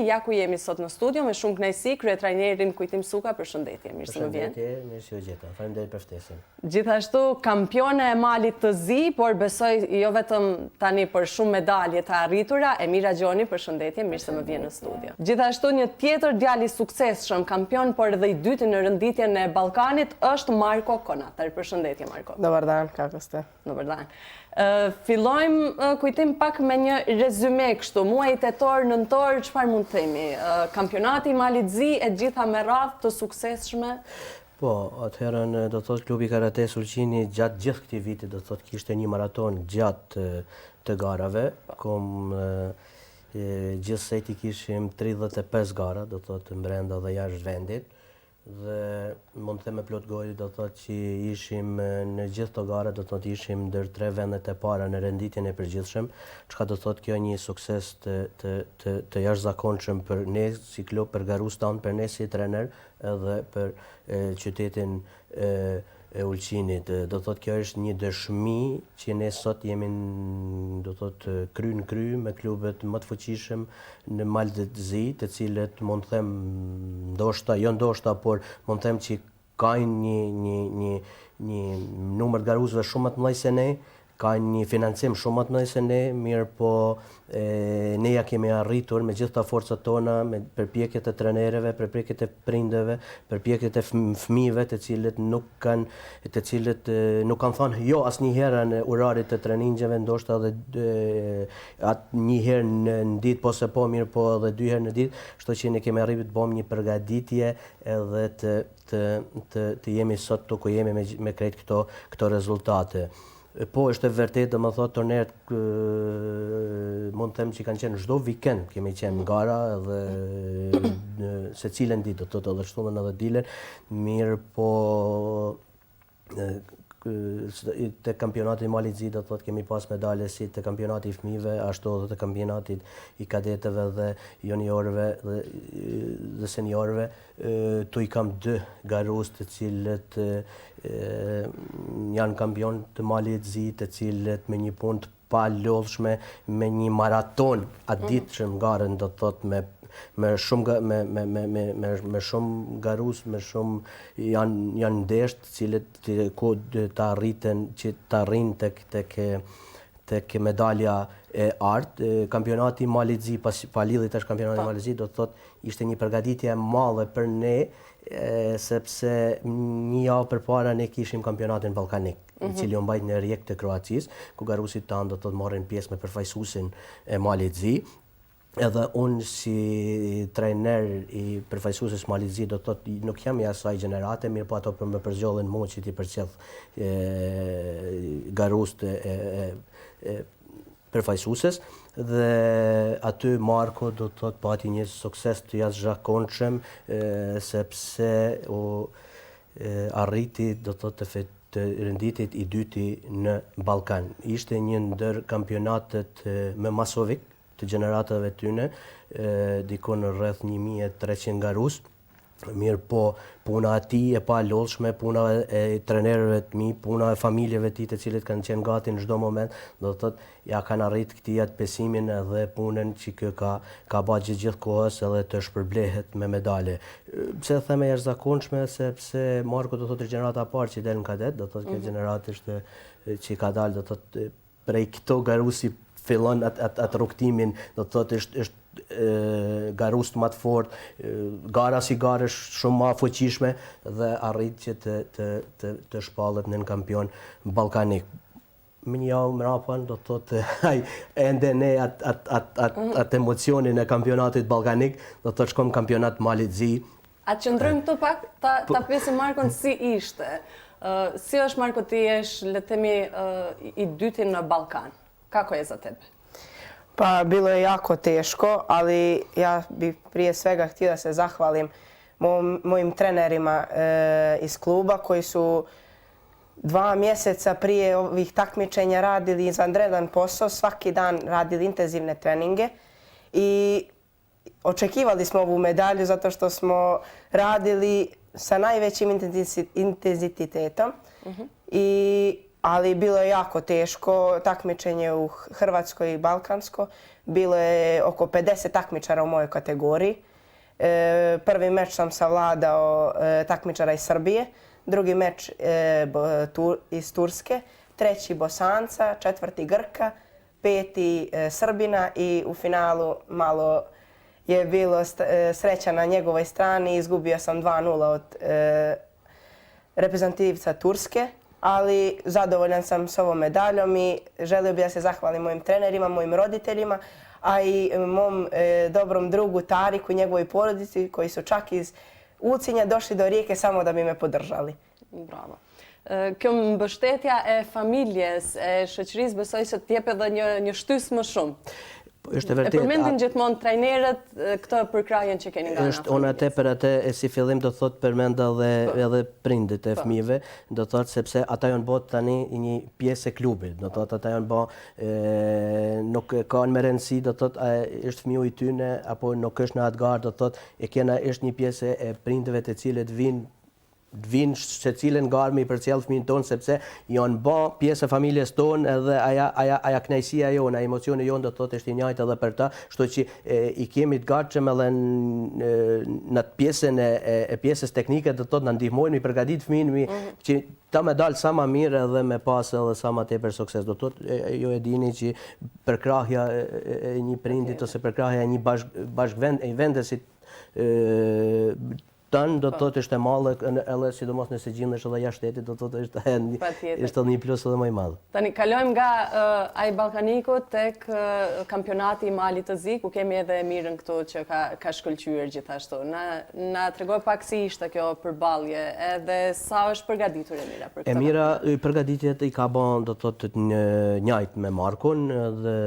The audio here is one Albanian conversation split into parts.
ja ku jemi sot në studio me shumë kënaqësi kryetrajnerin Kujtim Suka, përshëndetje, mirë se më vjen. Përshëndetje, mirë se u gjeta. Faleminderit për ftesën. Gjithashtu kampione e Malit të Zi, por besoj jo vetëm tani për shumë medalje të arritura, Emira Gjoni, përshëndetje, mirë se më vjen në studio. Gjithashtu një tjetër djalë i suksesshëm, kampion por edhe i dyti në rënditjen e Ballkanit është Marko Konatar. Përshëndetje Marko. Dobar dan, kako ste? Dobar dan. Fillojmë Kujtim pak me një rezume kështu, muaj tetor, nëntor, çfarë mund të themi? Kampionati i Malit Zi e gjitha me radhë të suksesshme? Po, atëherën do thot klubi Karate Sulqini gjatë gjithë këtij viti do thot kishte një maraton gjatë të garave, gjithsej kishim 35 gara, do thot brenda dhe jashtë vendit. Dhe mund të them me plot gojë do thotë që ishim në gjithë të gara, do thotë ishim ndër 3 vendet e para në renditjen e përgjithshëm, çka do thotë kjo një sukses të jashtëzakonshëm për ne si klub, për garus tonë, për ne si trener edhe për qytetin e Ulqinit. Do thotë kjo është një dëshmi që ne sot jemi do thotë kry në kry me klubet më të fuqishëm në Mal të Zi, të cilët mund të them ndoshta, por mund të them që kanë një numër të garuesve shumë më të mëdhenj se ne, ka një financim shumë më të mëdhenj se ne, mirë po ne ja kemi arritur me gjitha forcat tona, me përpjekjet e trenerëve, përpjekjet e prindëve, përpjekjet e fëmijëve, të cilët nuk kanë thënë jo asnjëherë në orarit të treningjeve, ndoshta edhe një herë në ditë, po se po mirë po edhe 2 herë në ditë, kështu që ne kemi arritur të bëjmë një përgatitje edhe të jemi sot ku jemi me krejt këto rezultate. Po, është e vërtet, dhe më thotë, torneret mund të them që kanë qenë çdo vikend, kemi qenë në gara dhe se cilën ditë, do të thotë edhe shtunën edhe dilen, mirë po te kampionati i Malit Zi do thotë kemi pas medalje si te kampionati i fëmijëve, ashtu edhe te kampionatit i kadetëve dhe juniorëve dhe seniorëve. Tu i kam 2 garues të cilët janë kampion të Malit Zi, të cilët me një punë të palodhshme, me një maraton aditshëm garën, do thotë me shumë garus, me shumë janë ndeshë të cilët ku të arrin tek medalja e artë. Kampionati i Malit Zi, pa lidhje tash kampionati i Malit Zi, do të thotë ishte një përgatitje e madhe për ne, sepse një javë përpara ne kishim kampionatin ballkanik, i cili u mbajt në Rijekë të Kroacisë, ku garuesit tanë do të thotë marrin pjesë me përfaqësuesin e Malit Zi. Edhe unë si trener i përfaqësuesit Malit Zi do thotë nuk jam i asaj gjenerate, mirë po ato për më përzgjollën mua që ti përcjell garuest e përfaqësueses, dhe aty Marko do thotë pati një sukses të jashtëzakonshëm, sepse arriti do thotë të renditit i dyti në Ballkan. Ishte një ndër kampionatet më masovik të gjeneratave tyne, dikon rreth 1300 garus. Mirë po, puna ati e pa lodhshme, puna e trenerëve të mi, puna e familjeve ti të cilët kanë qenë gati në çdo moment, do të thotë ja kanë arrit këtij atë besimin edhe punën që kjo ka bërë gjithë kohës edhe të shpërblehet me medale. Pse them e jashtëzakonshme, sepse Marko do thotë gjenerata e parë që del në kadet, do thotë kjo gjeneratë është që ka dalë, do thotë prej këto garusi fillon atë rrugtimin, do të thotë është garus më të fortë, gara si garë është shumë më fuqishme dhe arrit që të shpallet në kampion ballkanik. Më një javë mrapa, do të thotë ende ne atë emocionin e kampionatit ballkanik, do të thotë shkojmë kampionat Malit Zi. A qëndrojmë këtu pak, ta pyesim Markon si ishte. Si është Marko ti le të themi i dyti në Ballkan? Kako je za tebe? Pa bilo je jako teško, ali ja bih prije svega htjela se zahvalim mojim trenerima iz kluba koji su 2 mjeseca prije ovih takmičenja radili izvanredan posao, svaki dan radili intenzivne treninge i očekivali smo ovu medalju zato što smo radili sa najvećim intenzitetom. ali bilo je jako teško. Takmičenje u Hrvatskoj i Balkansko. Bilo je oko 50 takmičara u mojoj kategoriji. Prvi meč sam savladao takmičara iz Srbije, drugi meč iz Turske, treći Bosanca, četvrti Grka, peti Srbina i u finalu malo je bilo sreća na njegovoj strani. Izgubio sam 2:0 od reprezentativca Turske, ali zadovoljan sam s ovom medaljom i želio bih da se zahvalim mojim trenerima, mojim roditeljima, a i mom dobrom drugu Tariku i njegovoj porodici koji su čak iz Ulcinja došli do Rijeke samo da bi me podržali. Bravo. Kjo mbështetja e familjes, e shoqërisë besoj se t'jep edhe një shtys më shumë. Është vërtet. E përmendin gjithmonë trajnerët këtë përkrahjen që keni nga ana. Është unë atë për atë si fillim do thot përmenda edhe prindit e fëmijëve, do thot sepse ata janë bërë tani një pjesë e klubit, do thot ata janë bërë nuk kanë më rëndësi, do thot është fëmiu i tyne apo nuk është në atë garë, do thot e kena është një pjesë e prindëve të cilët vinë se cilën garë me i përcjell fëmijën tonë, sepse janë bë pjesë e familjes tonë edhe aja knajsia jonë, aja emocione jonë do të thotë është i njëjtë edhe për ta, kështu që i kemi të gatshëm edhe në pjesën e pjesës teknike, do të thotë na ndihmojnë, mi përgatit fëmijën që ta me dalë sa më mirë edhe me pas edhe sa më tepër sukses. Do të thotë ju e dini që përkrahja e një prindit ose përkrahja e një vendesit tanë do të thotë është e madhe, edhe sidomos nëse gjendesh edhe jashtë shtetit, do të thotë është një plus edhe më i madh. Tani kalojmë nga ai Ballkaniku tek kampionati i Malit të Zi, ku kemi edhe Emirën këtu që ka shkëlqyer gjithashtu. Na tregoj pak si ishte kjo përballje, edhe sa është përgatitur Emira për këtë. Emira përgatitjet i ka bën do të thotë njëjtë me Markun dhe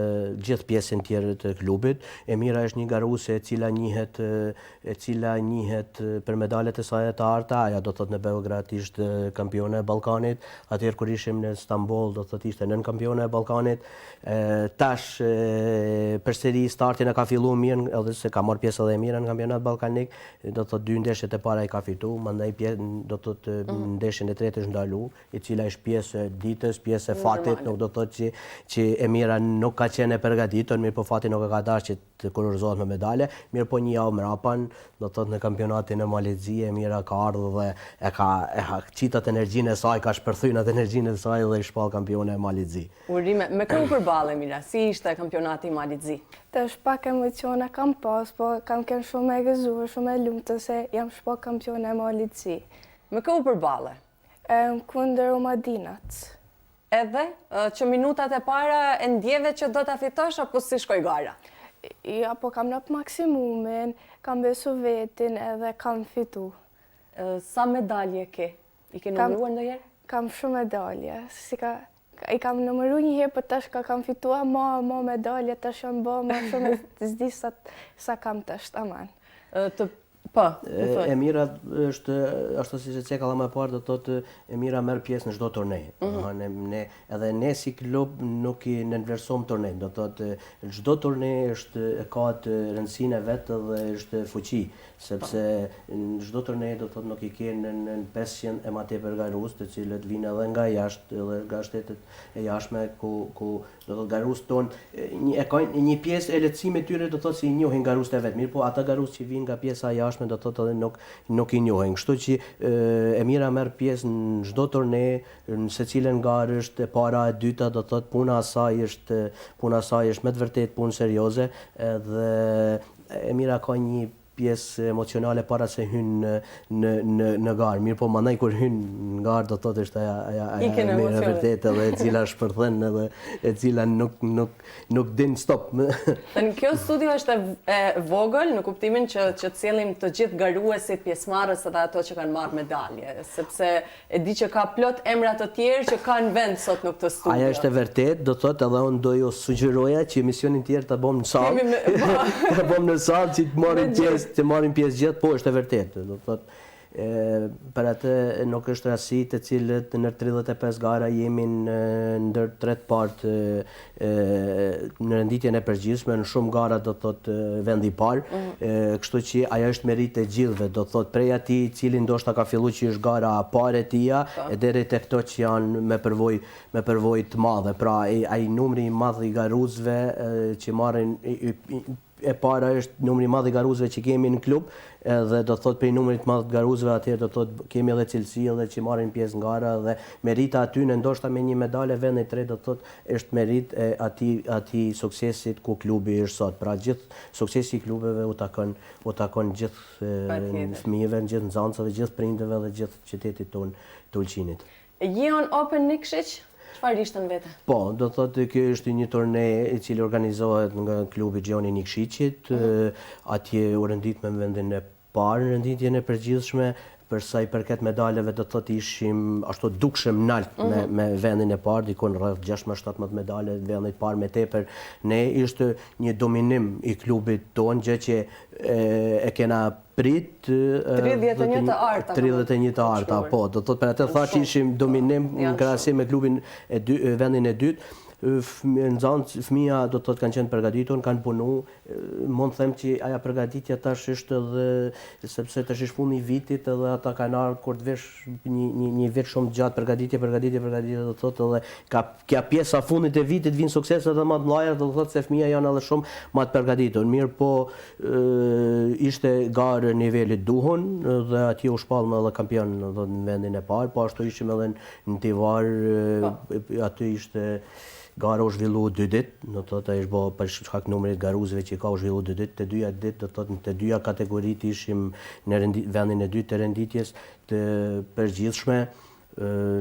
gjithë pjesën tjetër të klubit. Emira është një garuese e cila njihet për medalet e saj të arta, aja do thot në Beograd ishte kampione e Ballkanit, atëherë kur ishim në Istanbul do thot ishte nën kampione e Ballkanit. Tash përsëri startin e ka filluar mirë, edhe se ka marrë pjesë edhe Emira në kampionat ballkanik, do thot 2 ndeshjet e para i ka fituar, mandaj do thot ndeshjen e tretë është ndalu, i cila është pjesë e ditës, pjesë e fatit, nuk do thot që Emira nuk ka qenë e përgatitur, mirë po fati nuk e ka dashur që të kurorëzohet me medalje, mirë po një javë mrapan, do thot në kampionatin e Malit Zi, Emira ka ardhur dhe e ka qitat energjinë e saj, ka shpërthyer atë energjinë e saj dhe i shpall kampione e Malit Zi. Urime, me kë u përballë Emira? Si ishte kampionati i Malit Zi? Tash pak emocione kam pas, po kam qenë shumë e gëzuar, shumë e lumtur se jam shpall kampione e Malit Zi. Me kë u përballë? Kundër Umadinat. Edhe që minutat e para e ndjeve që do ta fitosh apo si shkoi gara? Ja, po kam nëpë maksimumin, kam besu vetin edhe kam fitu. Sa medalje ke? I ke numëruar ndonjëherë? Kam shumë medalje. I kam numëruar një herë, po tash kam fituar ma medalje, tash jam bë më shumë s'di sa kam tash, aman. Po, Emira është ashtu si se cekalla më parë, do thotë Emira merr pjesë në çdo turne. Edhe ne si klub nuk i nënvlerësojmë turnen, do thotë çdo turne ka të rëndësinë e vet dhe është fuqi, sepse në çdo turne do thotë nuk i kanë në 500 e më tepër garues, të cilët vinë edhe nga jashtë edhe nga shtetet e jashtme ku do thotë garues ton e kanë një pjesë e lehtësimit tyre, do thotë si i njohin garues e vet, mirë po ata garues që vinë nga pjesa e jashtme do thotë edhe nuk i njohin. Kështu që Emira merr pjesë në çdo turne, në secilën garë është e para e dyta, do thotë puna e saj është me të vërtetë punë serioze, dhe Emira ka një pjesë emocionale para se hyn në garë. Mirë po mandaj kur hyn në garë do thotë është aja e vërtetë edhe e cila shpërthen edhe e cila nuk din stop. Tani kjo studio është e vogël në kuptimin që të sjellim të gjithë garuesit, pjesëmarrës edhe ato që kanë marrë medalje, sepse e di që ka plot emra të tjerë që kanë vend sot në këtë studio. Aja është e vërtetë, do thotë edhe unë do ju sugjeroja që emisionin tjerë ta bëjmë në sallë. Ta bëjmë në sallë që të marrin pjesë gjithë, po është e vërtetë, do thotë Për atë nuk është rasti të cilët në 35 gara jemi ndër tret partë në renditjen e përgjithshme, në shumë gara do thotë vendi i parë, kështu që ajo është merit e gjithëve, do thotë prej atij i cili ndoshta ka filluar që është gara e parë e tija, e deri te këto që janë me përvojë të madhe. Pra ai numri i madh i garuesve që marrin e para është numri i madh i garuesve që kemi në klub, edhe do thot për numrit të madh të garuesve atëherë do thot kemi edhe cilësi edhe që marrin pjesë në gara dhe merita aty në ndoshta me një medalë vendi i tretë do thot është merit e atij suksesit ku klubi është sot. Pra gjithë suksesi i klubeve u takon gjithë fëmijëve, gjithë nxënësve, gjithë prindërve dhe gjithë qytetit tonë të Ulqinit. Jion Open Nikšić, çfarë ishte në vete? Po, do thotë kjo është një turne i cili organizohet nga klubi Gjioni Nikšićit, atje u rendit me vendin e parë në renditjen e përgjithshme. Për sa i përket medaleve do thotë ishim ashtu dukshëm nalt me vendin e parë, dikon rreth 16-17 medale, vendi i parë me tepër. Ne ishte një dominim i klubit ton, gjë që e kena prit 31 të arta. 31 të arta, po, do thotë për atë thash ishim dominim në krahasim me klubin vendin e dytë. Fëmija do të thotë kanë qenë përgatitur, kanë punu, mund them që aja përgatitja tash është edhe, sepse tash është fundi i vitit edhe ata kanë ardhur kur të vesh një vit shumë gjatë përgatitje do të thotë edhe ka pjesa fundit e vitit vinë sukseset edhe më të mëdha, do të thotë se fëmija janë edhe shumë më të përgatitur. Mirë po ishte garë nivelit duhun dhe atje u shpallëm edhe kampion në vendin e parë, po ashtu ishim edhe në Tivar, aty ishte gara u zhvillu 2 ditë, do të thotë ishte për shkak numrit garuesve që ka u zhvillu 2 ditë, të dyja ditë do të thotë në të dyja kategoritë ishim në vendin e dytë të renditjes të përgjithshme.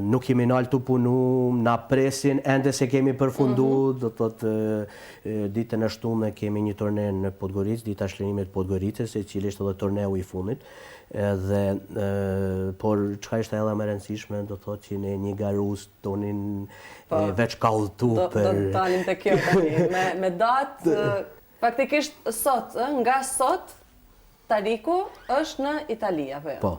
Nuk jemi nalë të punu, na presin, ende se kemi përfundu, do të thotë ditën e shtunë kemi një turne në Podgoricë, dita e shlenimit Podgoricës, e cili është edhe turneu i fundit. Por çka ishte edhe më e rëndësishme, do thotë që ne një garues tonin veç kallëtu për... Do të dalim te kjo tani, me datë, faktikisht sot, nga sot, Tariku është në Itali, apo jo? Po.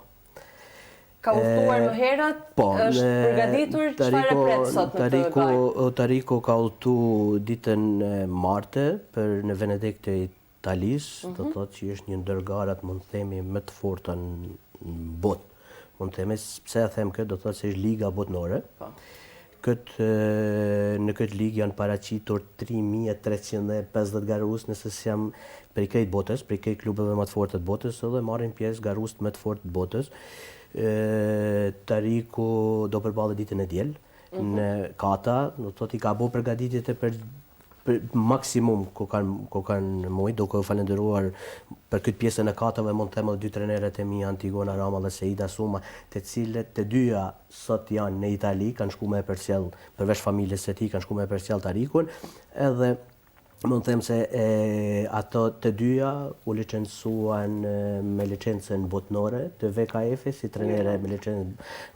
Ka udhëtuar më herat, është përgatitur, çfarë pret sot në këtë gajë? Tariku ka udhëtu ditën e martë në Venedikë të Italisë, do thotë që është një ndër garat, mund të themi, më të forta në botë. Mund të themi, pse e them këtë, do thotë se është liga botnore. Në këtë ligë janë paraqitur 3350 garues, nëse jam prej krejt botës, prej krejt klubeve më të forta të botës, edhe marrin pjesë garues më të fortë të botës. Tariku do përballet ditën e diel në Kata, do thotë i ka bërë përgatitjet e maksimum ku kanë mujt, duke u falenderuar për këtë pjesën e Katave, mund të them edhe 2 trajnerët e mi, Antigona Rama dhe Seida Suma, të cilët të dyja sot janë në Itali, kanë shku me përcjell, përveç familjes së tij, kanë shku me përcjell Tarikun, edhe mund të them se ato të dyja u licencuan me licencën botnore të VKF-it si trajnere me licencën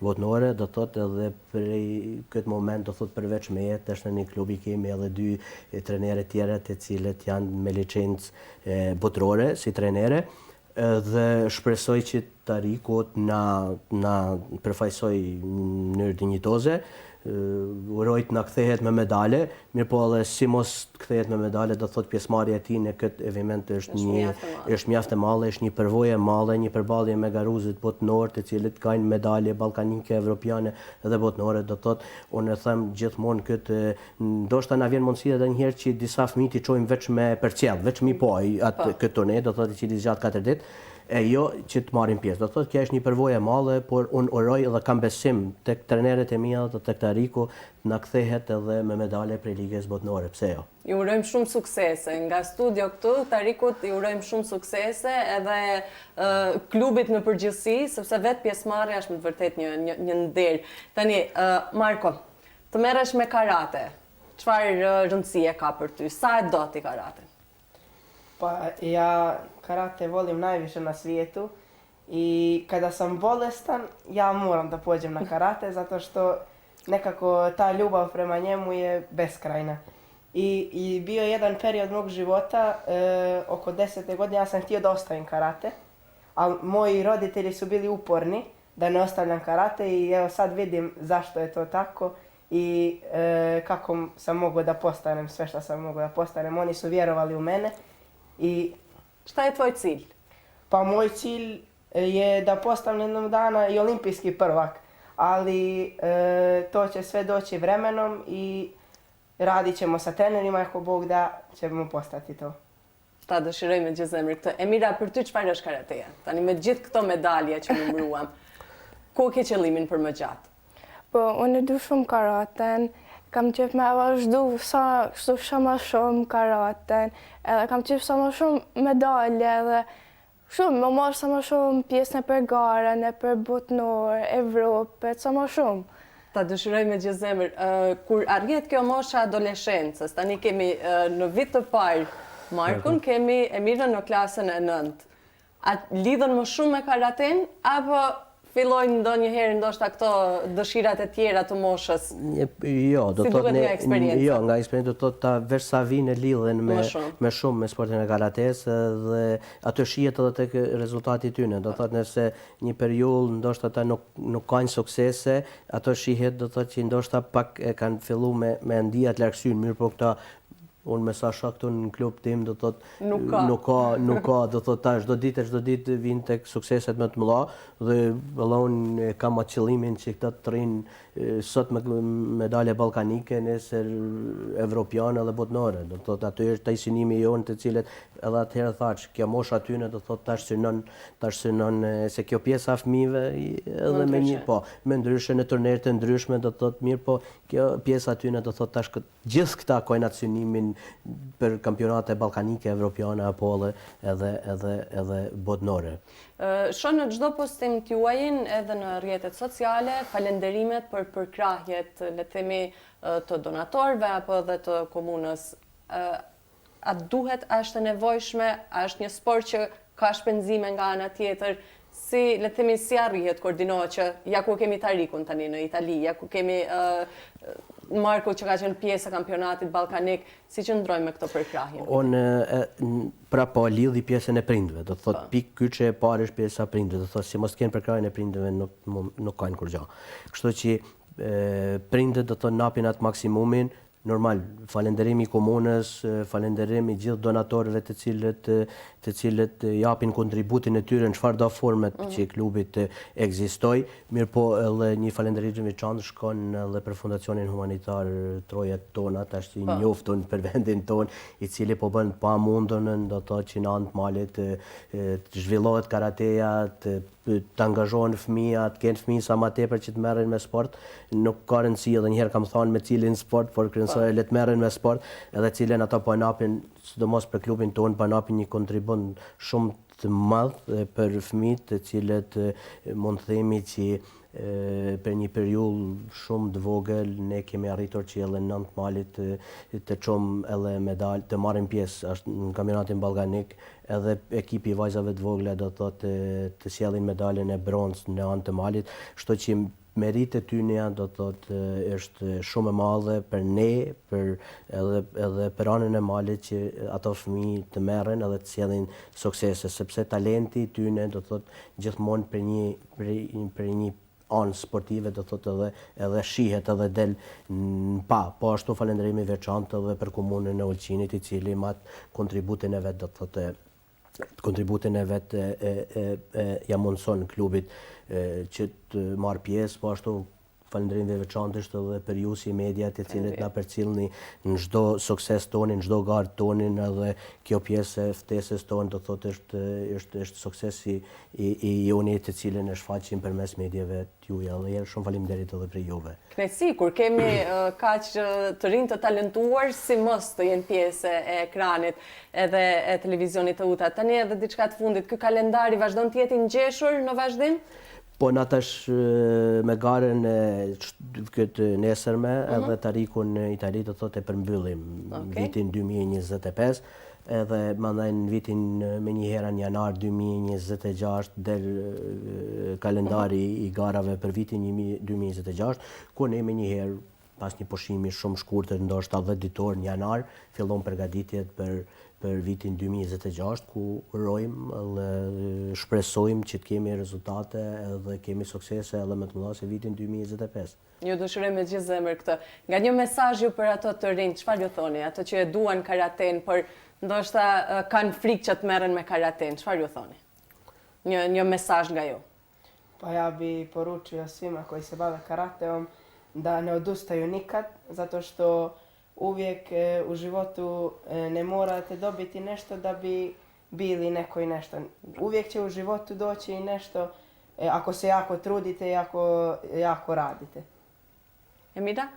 botnore, do thotë edhe prej këtë moment do thotë përveç meje tash në një klub i kemi edhe 2 trajnerë tjerë të cilët janë me licencë botërore si trajnere, dhe shpresoj që Tariku na përfaqësoj në mënyrë dinjitoze, urojt na kthehet me medale, mirë po edhe si mos kthehet me medale, do thotë pjesëmarrja e tij në këtë event është mjaft e madhe, është një përvojë e madhe, një përballje me garuesit botnor, të cilët kanë medalje ballkanike, evropiane dhe botnore, do thotë unë e them gjithmonë këtë, ndoshta na vjen mundësi edhe një herë që disa fëmijë i çojmë vetëm me përcjell, vetëm po atë këtë turne, do thotë i cili zgjat 4 ditë. Jo që të marrin pjesë. Do thotë kjo është një përvojë e madhe, por unë uroj dhe kam besim tek trajnerët e mia dhe tek Tariku na kthehet edhe me medale prej ligës botnore, pse jo? Ju urojmë shumë suksese. Nga studio këtu, Tarikut, ju urojmë shumë suksese edhe klubit në përgjithësi, sepse vetë pjesëmarrja është me të vërtet një nder. Tani, Marko, të merresh me karate. Çfarë rëndësie ka për ty? Sa e do ti karaten? Pa, ja karate volim najviše na svijetu i kada sam bolestan, ja moram da pođem na karate, zato što nekako ta ljubav prema njemu je beskrajna. I bio je jedan period mog života, oko 10. godine, ja sam htio da ostavim karate, ali moji roditelji su bili uporni da ne ostavljam karate i evo sad vidim zašto je to tako i kako sam mogao da postanem sve što sam mogao da postanem. Oni su vjerovali u mene i... Šta je tvoj cilj? Pa moj cilj je da postanem jednog dana i olimpijski prvak, ali to će sve doći vremenom i radit ćemo sa trenerima, ako Bog da, ćemo postati to. Ta dëshiroj me gjithë zemër këtë. Emira, për ty çfarë është karateja? Tani me gjithë këto medalje që numëruam, ku ke qëllimin për më gjatë? Po, unë du shumë karaten, kam qef me vazhdu sa ma shumë karaten, edhe kam qef sa ma shumë medalje edhe shumë, më marrë sa ma shumë pjesë në për gare, në për botnor, Evropë, sa ma shumë. Ta dëshiroj me gjithë zemër. Kur arrihet kjo mosha adoleshencës, tani kemi në vit të parë Markun, kemi Emirën në klasën e 9. A lidhen më shumë me karaten, apo fillojnë ndonjëherë ndoshta këto dëshirat e tjera të moshës? Jo, do Si të duket nga eksperjenca? Jo, nga eksperjenca do të thotë ta veç sa vinë lidhen Më shumë me sportin e karates dhe atë shihet edhe tek rezultati i tyre. Do të thotë nëse një periudhë ndoshta ata nuk kanë suksese, ato shihet do të thotë që ndoshta pak e kanë filluar me ndija të largësyn, mirë po këta unë me sa shoh këtu në klub tim do thotë nuk ka do thotë ta çdo ditë vijnë tek sukseset më të mëdha dhe unë kam atë qëllimin që këta të rrinë sot me medalje ballkanike, nesër evropiane dhe botnore. Do thotë aty është ai synimi jon të cilët edhe atëherë thash, kjo mosha aty do thotë tash synon se kjo pjesa e fëmijëve edhe me një me ndryshe në turnere të ndryshme do thotë mirë, po kjo pjesa aty do thotë tash gjithë këta kanë atë synimin për kampionate ballkanike, evropiane apo edhe botnore. Shoh në çdo postim tuajin edhe në rrjetet sociale falenderimet për përkrahjet, le të themi, të donatorëve apo edhe të komunës. A duhet, a është e nevojshme, a është një sport që ka shpenzime nga ana tjetër? Si, le të themi, si arrihet, koordinohet që ja ku kemi Tarikun tani në Itali, ja ku kemi Marku që ka qenë pjesë e kampionatit ballkanik, si qëndrojmë me këto përkrahje? Pra po lidhi pjesën e prindve, do të thotë pikë kyçe e parë është pjesa e prindve, do thotë si mos kenë përkrahjen e prindve nuk kanë kur gjë. Kështu që prindët do të thonë napin atë maksimumin. Normal, falenderimi komunës, falenderimi gjithë donatorëve të cilët japin kontributin e tyre në çfarëdo format që klubit ekzistoj, mirë po edhe një falënderim i veçantë shkon edhe për Fondacionin Humanitar Troja Tona, tash i njoftun për vendin ton, i cili po bën pamundën, do të thotë që në anë të malit të zhvillohet karateja, të angazhohen fëmijët, të kenë fëmijë sa më tepër që të merren me sport. Nuk ka rëndësi, edhe një herë kam thënë me cilin sport, por kryesore le të merren me sport, edhe cilën ata po napin, sidomos për klubin tonë, po napin një kontribut shumë të madh për fëmijët, të cilët mund të themi që për një periudhë shumë të vogël ne kemi arritur që edhe në 9 malit të çojmë edhe medalë, të marrim pjesë në kampionatin ballkanik, edhe ekipi i vajzave të vogla do thotë të sjellin medaljen e bronzë në anë të malit, kështu që meritë e tyre do thotë është shumë e madhe për ne, edhe për anën e malit që ato fëmijë të merren edhe të sjellin suksese, sepse talenti i tyre do thotë gjithmonë për një anë sportive do thotë edhe shihet edhe del po ashtu falënderimi i veçantë edhe për komunën e Ulqinit, i cili mat kontributin e vet do thotë ja mundson klubit që të marrë pjesë, po ashtu falënderim dhe veçantë është edhe për ju si media të cilët na përcjellni në çdo sukses tonin, në çdo garë tonin, edhe kjo pjesë e ftesës tonë do thotë është suksesi i joni të cilën e shfaqim përmes medjave të juaja. Dhe shumë faleminderit edhe për juve. Kënaqësi kur kemi kaq të rinj të talentuar si mos të jenë pjesë e ekranit edhe e televizionit të UTA. Tani edhe diçka të fundit, ky kalendari vazhdon të jetë i ngjeshur në vazhdim? Po në tash me garën këtë nesërme edhe Tarikun në Itali do thotë e përmbyllim vitin 2025, edhe mandaj në vitin me një herë në janar 2026 del kalendari i garave për vitin 2026, ku ne me një herë pas një pushimi shumë shkurtër, ndoshta 10 ditor në janar, fillon përgatitjet për vitin 2026, ku urojmë dhe shpresojmë që të kemi rezultate edhe kemi suksese edhe më të mëdha se vitin 2025. Ju dëshiroj me gjithë zemër këtë. Nga një mesazh ju për ato të rinj, çfarë ju thoni? Ato që e duan karaten, por ndoshta kanë frikë që të merren me karaten, çfarë ju thoni? Një mesazh nga ju. Pa ja bi poručio svima koji se bave karateom da ne odustaju nikad, zato što uvijek u životu ne morate dobiti nešto da bi bili neko i nešto. Uvijek će u životu doći i nešto ako se jako trudite i ako jako radite. Emida?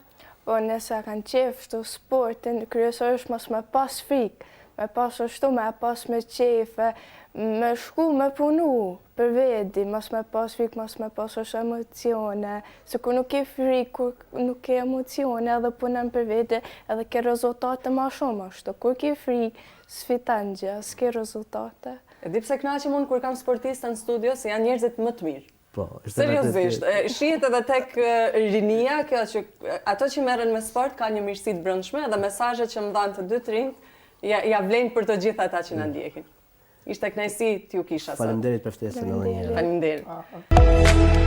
Po nëse kanë qef sportin, kryesërisht mos me pas frikë, me pas ashtu me pas me qefe, me shku me punu për vedi, mos me pas frikë, mos me pas ashtu emocione, se kur nuk ke frikë, kur nuk ke emocione edhe punon për vedi, edhe ke rezultate ma shumë ashtu. Kur ke frikë, s'fiton gjë, s'ke rezultate. E di pse kënaqem unë kur kam sportista në studio se janë njerëzit më të mirë. Po, seriozisht, shihet edhe tek rinia, kjo që ato që merren me sport ka një mirësi të brendshme dhe mesazhet që më dhanë të dy të rinjt ja vlen për të gjithë ata që na ndjekin. Ishte kënaqësi t'ju kisha sot. Faleminderit për ftesën edhe një herë. Faleminderit.